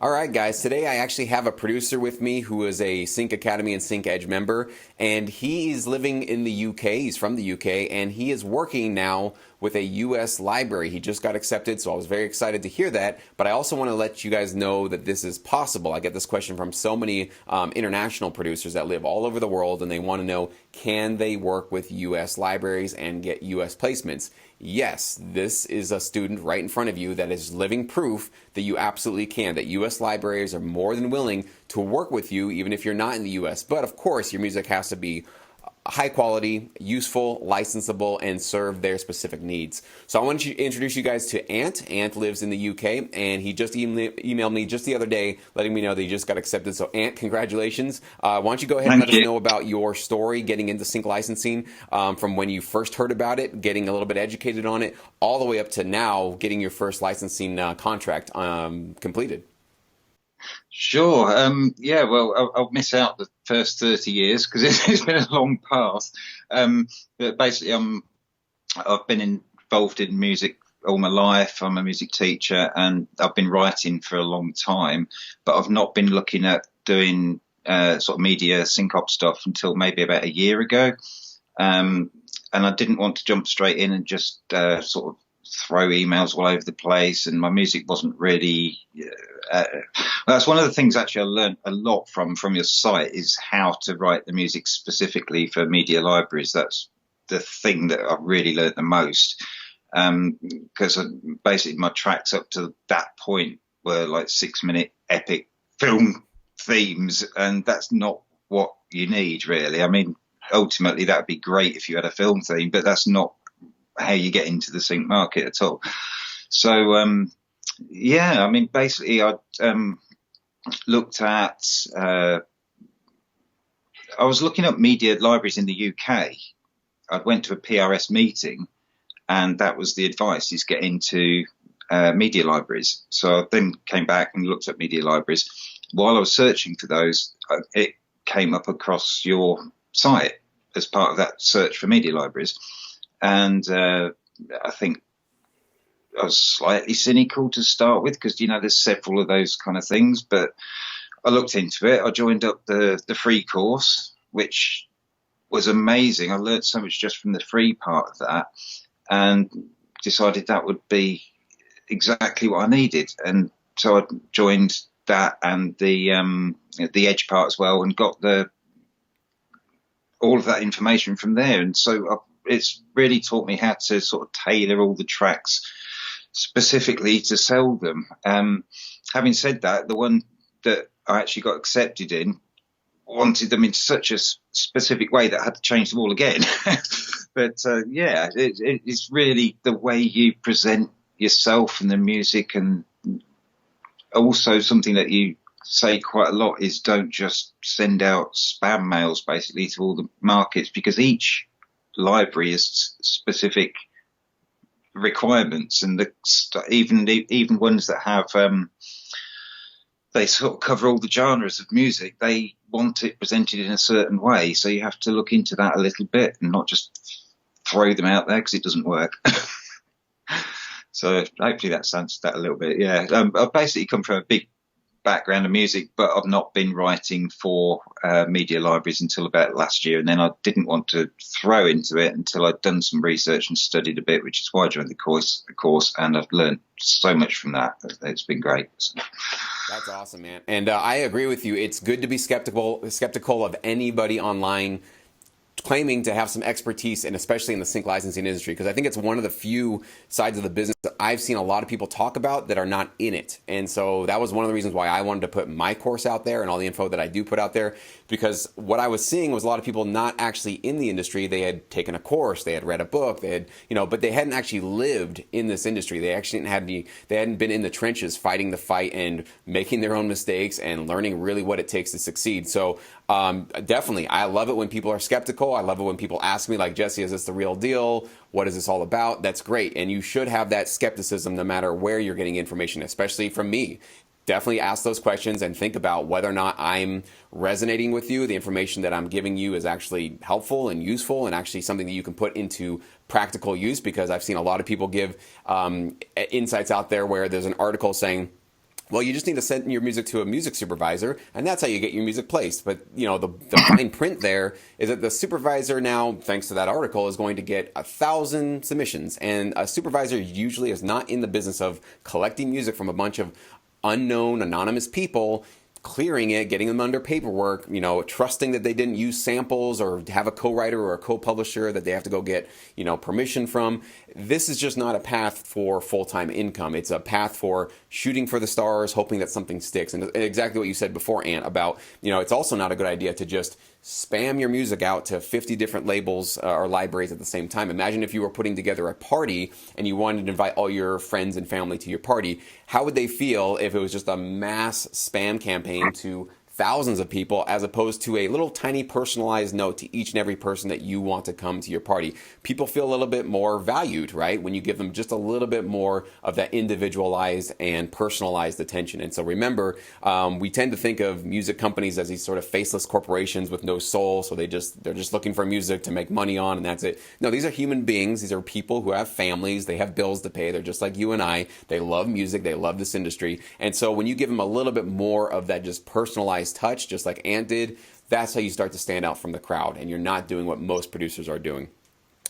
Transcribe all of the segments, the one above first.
All right, guys. Today I actually have a producer with me who is a Sync Academy and Sync Edge member, and he's living in the UK. He's from the UK, and he is working now with a US library. He just got accepted, so I was very excited to hear that. But I also want to let you guys know that this is possible. I get this question from so many international producers that live all over the world, and they want to know, can they work with US libraries and get US placements? Yes, this is a student right in front of you that is living proof that you absolutely can, that U.S. libraries are more than willing to work with you even if you're not in the U.S. But of course, your music has to be high quality, useful, licensable, and serve their specific needs. So I want to introduce you guys to Ant. Ant lives in the UK, and he just emailed me just the other day letting me know that he just got accepted. So Ant, congratulations. Why don't you go ahead and let Thank us you. know about your story getting into sync licensing, from when you first heard about it, getting a little bit educated on it, all the way up to now getting your first licensing contract completed. Sure. Yeah, well, I'll miss out the first 30 years because it's been a long path. But basically, I've been involved in music all my life. I'm a music teacher and I've been writing for a long time, but I've not been looking at doing sort of media sync-op stuff until maybe about a year ago. And I didn't want to jump straight in and just sort of throw emails all over the place, and my music wasn't really. That's one of the things actually I learned a lot from your site is how to write the music specifically for media libraries. That's the thing that I've really learned the most, because basically my tracks up to that point were like 6-minute epic film themes, and that's not what you need really. I mean, ultimately that would be great if you had a film theme, but that's not how you get into the sync market at all. So yeah, I mean, basically I looked at I was looking up media libraries in the UK. I went to a PRS meeting, and that was the advice: is get into media libraries. So I then came back and looked at media libraries. While I was searching for those, it came up across your site as part of that search for media libraries. And I think I was slightly cynical to start with because, you know, there's several of those kind of things. But I looked into it. I joined up the free course, which was amazing. I learned so much just from the free part of that, and decided that would be exactly what I needed. And so I joined that and the Edge part as well, and got all of that information from there. And so it's really taught me how to sort of tailor all the tracks specifically to sell them. Having said that, the one that I actually got accepted in wanted them in such a specific way that I had to change them all again. But yeah, it's really the way you present yourself and the music, and also something that you say quite a lot is don't just send out spam mails basically to all the markets, because each library has specific requirements, and even ones that have they sort of cover all the genres of music. They want it presented in a certain way, so you have to look into that a little bit and not just throw them out there because it doesn't work. So hopefully that answers that a little bit. Yeah, I've basically come from a big background of music, but I've not been writing for media libraries until about last year, and then I didn't want to throw into it until I'd done some research and studied a bit, which is why I joined the course, and I've learned so much from that. It's been great. So. That's awesome, man. And I agree with you. It's good to be skeptical of anybody online claiming to have some expertise, and especially in the sync licensing industry, because I think it's one of the few sides of the business that I've seen a lot of people talk about that are not in it. And so that was one of the reasons why I wanted to put my course out there and all the info that I do put out there, because what I was seeing was a lot of people not actually in the industry. They had taken a course, they had read a book, they had, but they hadn't actually lived in this industry. They actually they hadn't been in the trenches fighting the fight and making their own mistakes and learning really what it takes to succeed. So definitely, I love it when people are skeptical. I love it when people ask me, like, Jesse, is this the real deal? What is this all about? That's great. And you should have that skepticism no matter where you're getting information, especially from me. Definitely ask those questions and think about whether or not I'm resonating with you. The information that I'm giving you is actually helpful and useful and actually something that you can put into practical use, because I've seen a lot of people give insights out there where there's an article saying, Well, you just need to send your music to a music supervisor, and that's how you get your music placed. But the fine print there is that the supervisor now, thanks to that article, is going to get 1,000 submissions, and a supervisor usually is not in the business of collecting music from a bunch of unknown, anonymous people, clearing it, getting them under paperwork, trusting that they didn't use samples or have a co-writer or a co-publisher that they have to go get, permission from. This is just not a path for full-time income. It's a path for shooting for the stars, hoping that something sticks. And exactly what you said before, Ant, about, it's also not a good idea to just spam your music out to 50 different labels or libraries at the same time. Imagine if you were putting together a party and you wanted to invite all your friends and family to your party. How would they feel if it was just a mass spam campaign to thousands of people as opposed to a little tiny personalized note to each and every person that you want to come to your party? People feel a little bit more valued, right? When you give them just a little bit more of that individualized and personalized attention. And so remember, we tend to think of music companies as these sort of faceless corporations with no soul. So they're just looking for music to make money on, and that's it. No, these are human beings. These are people who have families. They have bills to pay. They're just like you and I. They love music. They love this industry. And so when you give them a little bit more of that just personalized touch, just like Ant did, that's how you start to stand out from the crowd, and you're not doing what most producers are doing.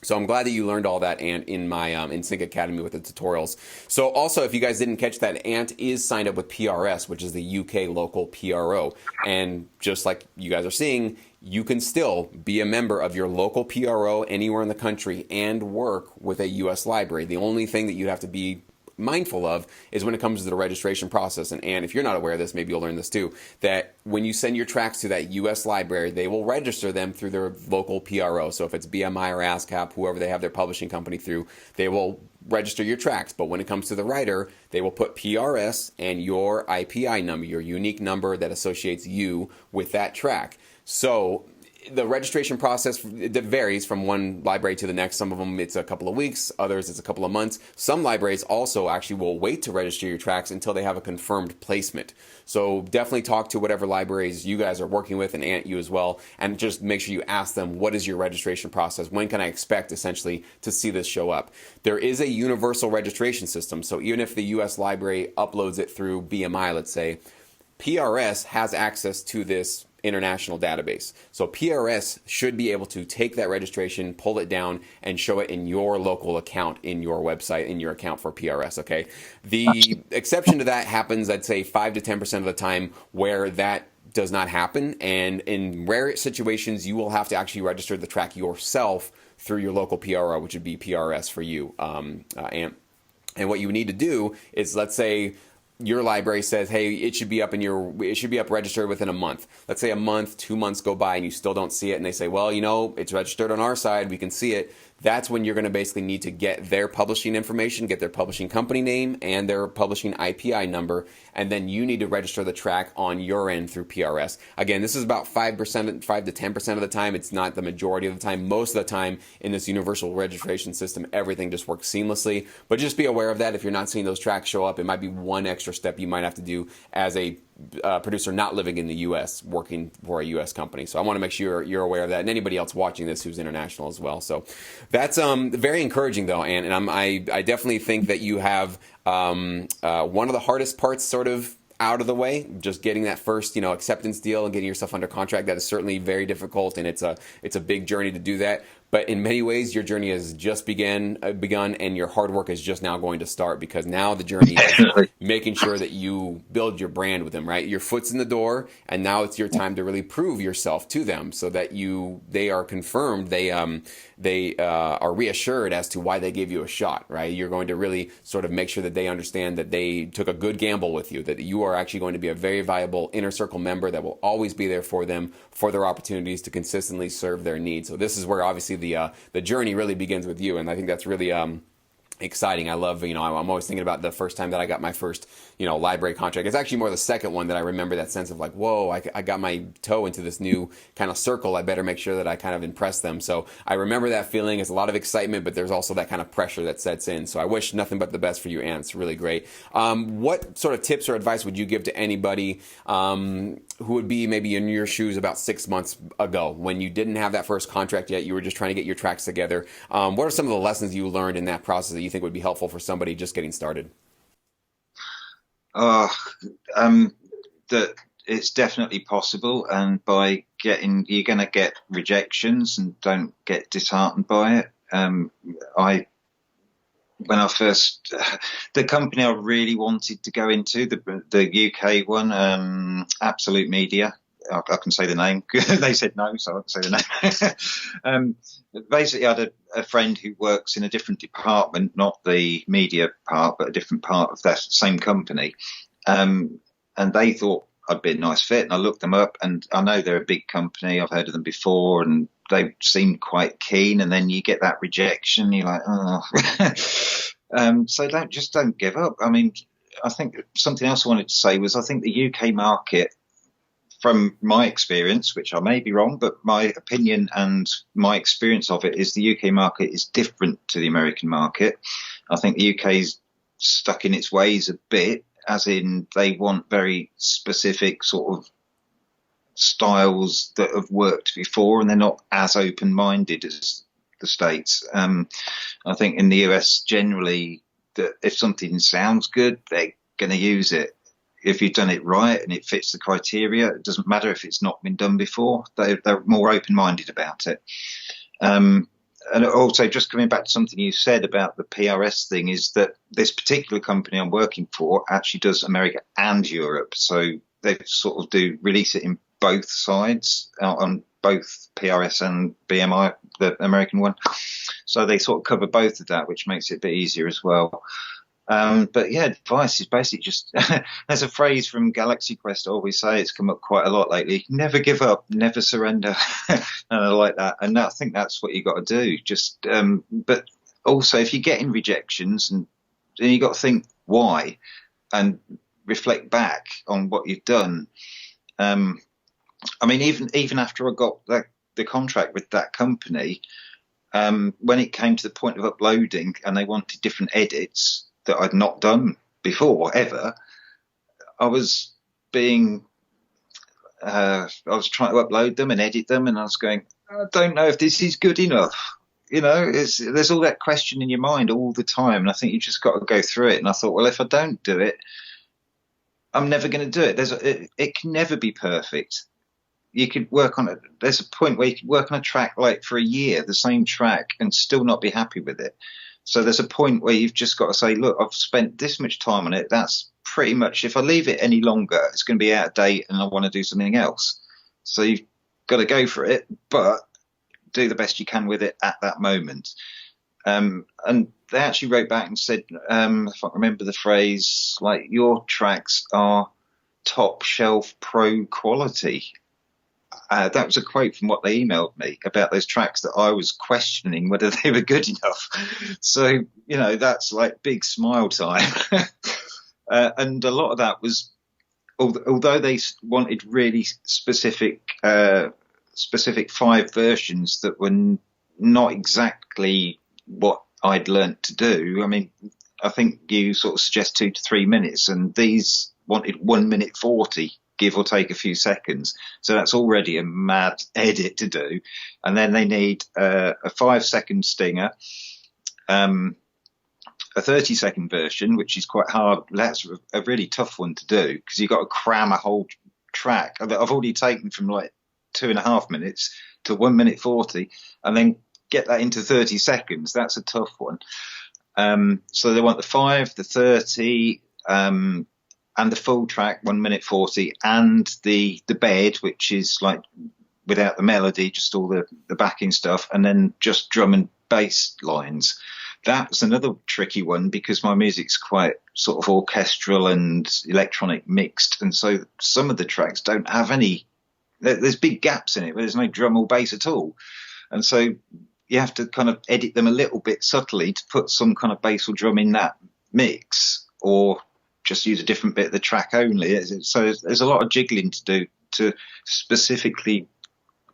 So I'm glad that you learned all that, Ant, in my in Sync Academy with the tutorials. So also, if you guys didn't catch that, Ant is signed up with PRS, which is the UK local PRO. And just like you guys are seeing, you can still be a member of your local PRO anywhere in the country and work with a US library. The only thing that you have to be mindful of is when it comes to the registration process. And if you're not aware of this, maybe you'll learn this too, that when you send your tracks to that US library, they will register them through their local PRO. So if it's BMI or ASCAP, whoever they have their publishing company through, they will register your tracks. But when it comes to the writer, they will put PRS and your IPI number, your unique number that associates you with that track. So the registration process, it varies from one library to the next. Some of them it's a couple of weeks, others it's a couple of months. Some libraries also actually will wait to register your tracks until they have a confirmed placement. So definitely talk to whatever libraries you guys are working with, and Ant, you as well, and just make sure you ask them, what is your registration process? When can I expect essentially to see this show up? There is a universal registration system. So even if the US library uploads it through BMI, let's say, PRS has access to this international database. So PRS should be able to take that registration, pull it down, and show it in your local account, in your website, in your account for PRS, okay? The exception to that happens, I'd say 5 to 10% of the time, where that does not happen. And in rare situations, you will have to actually register the track yourself through your local PRO, which would be PRS for you. And what you need to do is, let's say, your library says, hey, it should be up registered within a month. Let's say a month, 2 months go by and you still don't see it, and they say, well, it's registered on our side, we can see it. That's when you're going to basically need to get their publishing information, get their publishing company name and their publishing IPI number, and then you need to register the track on your end through PRS. Again, this is about 5 to 10% of the time. It's not the majority of the time. Most of the time in this universal registration system, everything just works seamlessly. But just be aware of that. If you're not seeing those tracks show up, it might be one extra step you might have to do as a producer not living in the U.S., working for a U.S. company. So I want to make sure you're aware of that, and anybody else watching this who's international as well. So that's very encouraging, though, and I definitely think that you have one of the hardest parts sort of out of the way, just getting that first acceptance deal and getting yourself under contract. That is certainly very difficult, and it's a big journey to do that. But in many ways, your journey has just begun, and your hard work is just now going to start, because now the journey is making sure that you build your brand with them, right? Your foot's in the door, and now it's your time to really prove yourself to them, so that they are confirmed, they are reassured as to why they gave you a shot, right? You're going to really sort of make sure that they understand that they took a good gamble with you, that you are actually going to be a very valuable inner circle member that will always be there for them, for their opportunities to consistently serve their needs. So this is where obviously the journey really begins with you, and I think that's really exciting. I love, I'm always thinking about the first time that I got my first, library contract. It's actually more the second one that I remember that sense of like, whoa, I got my toe into this new kind of circle. I better make sure that I kind of impress them. So I remember that feeling. It's a lot of excitement, but there's also that kind of pressure that sets in. So I wish nothing but the best for you, Anne. It's really great. What sort of tips or advice would you give to anybody who would be maybe in your shoes about 6 months ago when you didn't have that first contract yet? You were just trying to get your tracks together. What are some of the lessons you learned in that process that you think would be helpful for somebody just getting started? Oh, um, that it's definitely possible, and by getting, you're going to get rejections, and don't get disheartened by it. I when I first, the company I really wanted to go into, the UK one, Absolute Media. I can say the name. They said no, so I can say the name. Basically, I had a friend who works in a different department, not the media part, but a different part of that same company. And they thought I'd be a nice fit, and I looked them up, and I know they're a big company. I've heard of them before, and they seemed quite keen. And then you get that rejection. You're like, oh. So don't give up. I mean, I think something else I wanted to say was I think the UK market, from my experience, which I may be wrong, but my opinion and my experience of it is the UK market is different to the American market. I think the UK is stuck in its ways a bit, as in they want very specific sort of styles that have worked before, and they're not as open-minded as the States. I think in the US generally, that if something sounds good, they're going to use it. If you've done it right and it fits the criteria, it doesn't matter if it's not been done before. They're more open-minded about it. And also, just coming back to something you said about the PRS thing, is that this particular company I'm working for actually does America and Europe. So they sort of do release it in both sides, on both PRS and BMI, the American one. So they sort of cover both of that, which makes it a bit easier as well. But yeah, advice is basically just, there's a phrase from Galaxy Quest I always say, it's come up quite a lot lately: never give up, never surrender. And I like that. And I think that's what you got to do. Just, but also if you're getting rejections, and then you got to think why, and reflect back on what you've done. I mean, even after I got the contract with that company, when it came to the point of uploading and they wanted different edits that I'd not done before ever, I was trying to upload them and edit them, and I was going, I don't know if this is good enough. You know, there's all that question in your mind all the time, and I think you just got to go through it. And I thought, well, if I don't do it, I'm never going to do it. It can never be perfect. You could work on it. There's a point where you could work on a track like for a year, the same track, and still not be happy with it. So there's a point where you've just got to say, look, I've spent this much time on it. That's pretty much, if I leave it any longer, it's going to be out of date and I want to do something else. So you've got to go for it, but do the best you can with it at that moment. And they actually wrote back and said, if I remember the phrase, like, your tracks are top shelf pro quality. That was a quote from what they emailed me about those tracks that I was questioning whether they were good enough. So, you know, that's like big smile time. And a lot of that was, although they wanted really specific 5 versions that were not exactly what I'd learnt to do. I mean, I think you sort of suggest 2 to 3 minutes, and these wanted 1 minute 40. Give or take a few seconds. So that's already a mad edit to do. And then they need a 5-second stinger, a 30-second version, which is quite hard. That's a really tough one to do, because you've got to cram a whole track that I've already taken from like 2.5 minutes to 1 minute 40, and then get that into 30 seconds. That's a tough one. So they want the 5, the 30, and the full track, 1 minute 40, and the bed, which is like without the melody, just all the backing stuff, and then just drum and bass lines. That's another tricky one, because my music's quite sort of orchestral and electronic mixed, and so some of the tracks don't have any. There's big gaps in it where there's no drum or bass at all, and so you have to kind of edit them a little bit subtly to put some kind of bass or drum in that mix, or just use a different bit of the track only. So there's a lot of jiggling to do to specifically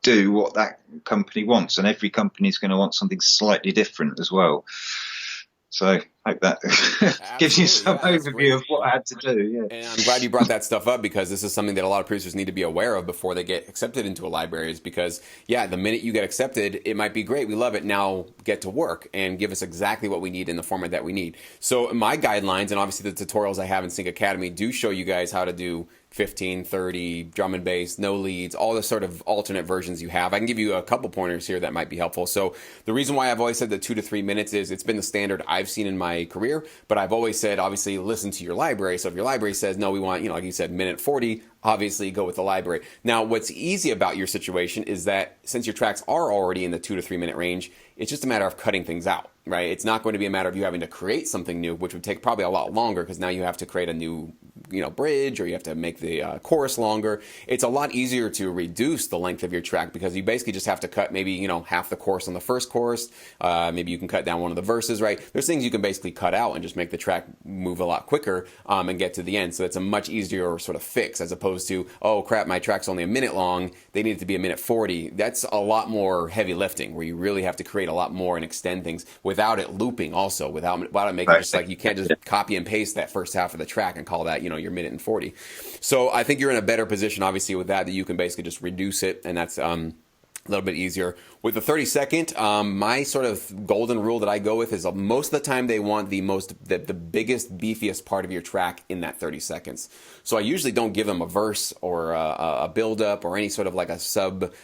do what that company wants, and every company is going to want something slightly different as well. So Hope that gives you Absolutely, some yeah, that's overview great. of what I had to do. Yeah. And I'm glad you brought that stuff up because this is something that a lot of producers need to be aware of before they get accepted into a library. Is because, yeah, the minute you get accepted, it might be great. We love it. Now get to work and give us exactly what we need in the format that we need. So my guidelines and obviously the tutorials I have in Sync Academy do show you guys how to do 15, 30, drum and bass, no leads, all the sort of alternate versions you have. I can give you a couple pointers here that might be helpful. So the reason why I've always said the 2 to 3 minutes is it's been the standard I've seen in my career, but I've always said, obviously, listen to your library. So if your library says, no, we want, like you said, minute 40, obviously go with the library. Now, what's easy about your situation is that since your tracks are already in the 2 to 3 minute range, it's just a matter of cutting things out, right? It's not going to be a matter of you having to create something new, which would take probably a lot longer because now you have to create a new, bridge, or you have to make the chorus longer. It's a lot easier to reduce the length of your track because you basically just have to cut maybe, half the chorus on the first chorus. Maybe you can cut down one of the verses, right? There's things you can basically cut out and just make the track move a lot quicker and get to the end. So it's a much easier sort of fix as opposed to, oh crap, my track's only a minute long. They need it to be a minute 40. That's a lot more heavy lifting where you really have to create a lot more and extend things without it looping also, without it making it just like you can't just copy and paste that first half of the track and call that, your minute and 40. So I think you're in a better position, obviously, with that you can basically just reduce it, and that's a little bit easier. With the 30-second, my sort of golden rule that I go with is most of the time they want the biggest, beefiest part of your track in that 30 seconds. So I usually don't give them a verse or a build-up or any sort of like a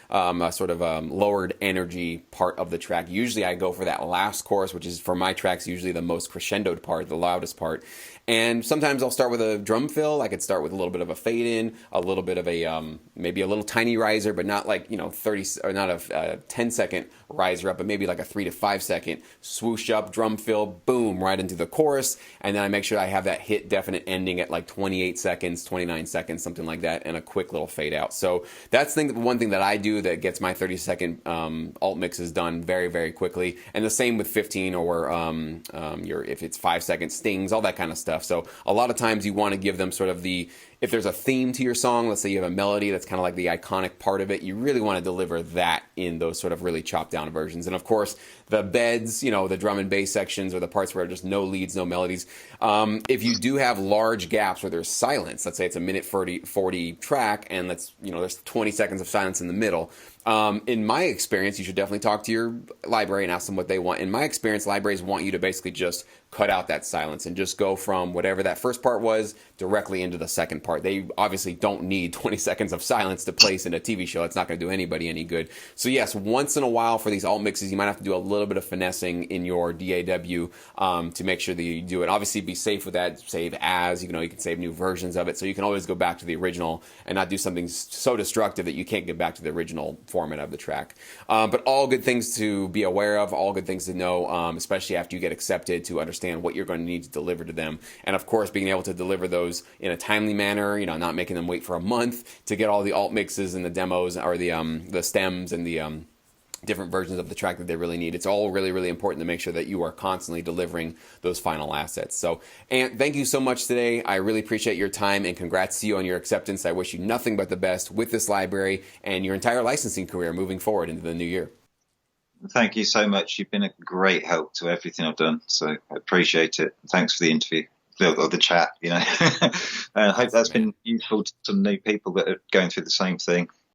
lowered energy part of the track. Usually I go for that last chorus, which is for my tracks usually the most crescendoed part, the loudest part. And sometimes I'll start with a drum fill. I could start with a little bit of a fade in, a little bit of a maybe a little tiny riser, but not like 30 or not a 10-second riser up, but maybe like a 3 to 5 second swoosh up, drum fill, boom, right into the chorus, and then I make sure I have that hit definite ending at like 28 seconds, 29 seconds, something like that, and a quick little fade out. So that's one thing that I do that gets my 30-second alt mixes done very, very quickly, and the same with 15 or if it's 5-second stings, all that kind of stuff. So a lot of times you want to give them sort of if there's a theme to your song, let's say you have a melody that's kind of like the iconic part of it, you really want to deliver that in those sort of really chopped down versions. And of course, the beds, the drum and bass sections or the parts where there's no leads, no melodies. If you do have large gaps where there's silence, let's say it's a minute 40 track and there's 20 seconds of silence in the middle. In my experience, you should definitely talk to your library and ask them what they want. In my experience, libraries want you to basically just cut out that silence and just go from whatever that first part was directly into the second part. They obviously don't need 20 seconds of silence to place in a TV show. It's not going to do anybody any good. So yes, once in a while for these alt mixes, you might have to do a little bit of finessing in your DAW to make sure that you do it. Obviously, be safe with that. Save as, you can save new versions of it. So you can always go back to the original and not do something so destructive that you can't get back to the original format of the track. But all good things to be aware of, all good things to know, especially after you get accepted, to understand what you're going to need to deliver to them. And of course, being able to deliver those in a timely manner, not making them wait for a month to get all the alt mixes and the demos or the stems and the different versions of the track that they really need. It's all really, really important to make sure that you are constantly delivering those final assets. So, Ant, thank you so much today. I really appreciate your time, and congrats to you on your acceptance. I wish you nothing but the best with this library and your entire licensing career moving forward into the new year. Thank you so much. You've been a great help to everything I've done, so I appreciate it. Thanks for the interview or the chat. I hope that's been useful to some new people that are going through the same thing.